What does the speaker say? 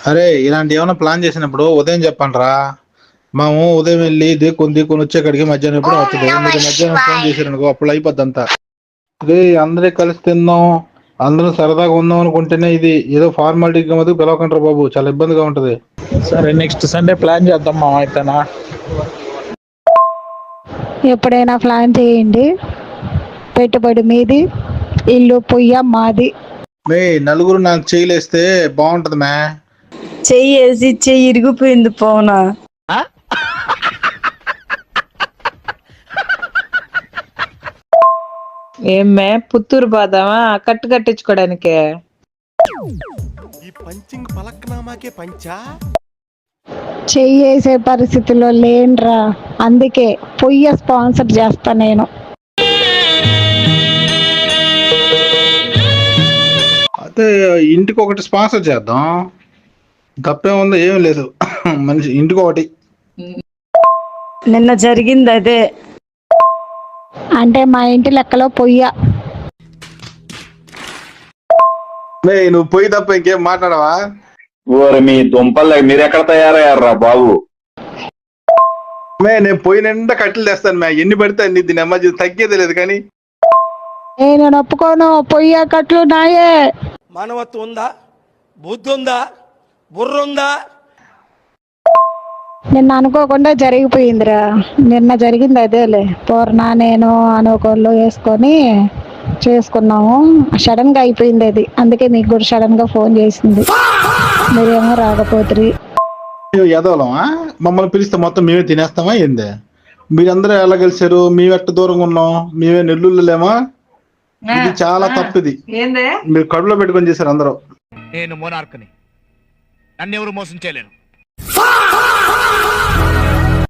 అరే ఇలాంటి ఏమైనా ప్లాన్ చేసినప్పుడు ఉదయం చెప్పండి రా. మేము ఉదయం వెళ్ళి దిక్కొని వచ్చేకాడికి మధ్యాహ్నం ఎప్పుడు అవుతుంది. మీరు మధ్యాహ్నం ఫోన్ చేశారనుకో అప్పుడు అయిపోద్ది అంతా. అదే అందరే కలిసి తిందాం, అందరూ సరదాగా ఉందాం అనుకుంటేనే ఇది ఏదో ఫార్మాలిటీగా మధ్య పిలవకంటారు బాబు, చాలా ఇబ్బందిగా ఉంటది. సరే నెక్స్ట్ సండే ప్లాన్ చేద్దాం మామ అయితేనా. ఎప్పుడైనా ప్లాన్ చేయండి. పెట్టుబడి మీది, ఇల్లు పొయ్య మాది. మే నలుగురు నాకు చేయలేస్తే బాగుంటది మే. చెయ్యేసి చెయ్యి ఇరిగిపోయింది పోనా. ఏమ్మే పుత్తూరు పోదామా కట్టు కట్టించుకోవడానికి? ఈ పంచింగ్ పలక్నామాకే పంచా. చెయ్యేసే పరిస్థితిలో లేనురా, అందుకే పొయ్య స్పాన్సర్ చేస్తా నేను. అయితే ఇంటికి ఒకటి స్పాన్సర్ చేద్దాం, తప్పేముందో ఏం లేదు. మనిషి ఇంటికి ఒకటి. నిన్న జరిగింది అదే. అంటే మా ఇంటి లెక్కలో పొయ్య. మే నువ్వు పోయి తప్ప ఇంకేం మాట్లాడవా? ఓరి మీ దుంపలు మీరెక్కడ తయారయ్యారా బాబు? మే నేను పోయి నిండా కట్టెలు తెస్తాను మే, ఎన్ని పడితే అన్ని. దీని అమ్మ తగ్గేది లేదు కానీ. నేను ఒప్పుకోను, పొయ్య కట్లు నాయే. మానవత్వం ఉందా? బుద్ధి ఉందా? బుర్ర ఉందా? నిన్న అనుకోకుండా జరిగిపోయిందిరా. నిన్న జరిగింది అదేలే. పూర్ణ నేను అనుకోళ్ళు వేసుకొని చేసుకున్నాము. సడన్ గా అయిపోయింది అది, అందుకే మీకు కూడా సడన్ గా ఫోన్ చేసింది. మీరేమో రాకపోతురి. ఎదవలమా? మమ్మల్ని పిలిస్తే మొత్తం మేమే తినేస్తామా ఏంది? మీరందరూ ఎలా కలిసారు? మేము ఎట్ట దూరంగా ఉన్నాం? మేమే నెల్లూళ్ళు లేమా? ఇది చాలా తప్పిది. మీరు కడుపులో పెట్టుకొని చేశారు అందరూ. నేను మోనార్క్ని, నన్ను ఎవరు మోసం చేయలేరు.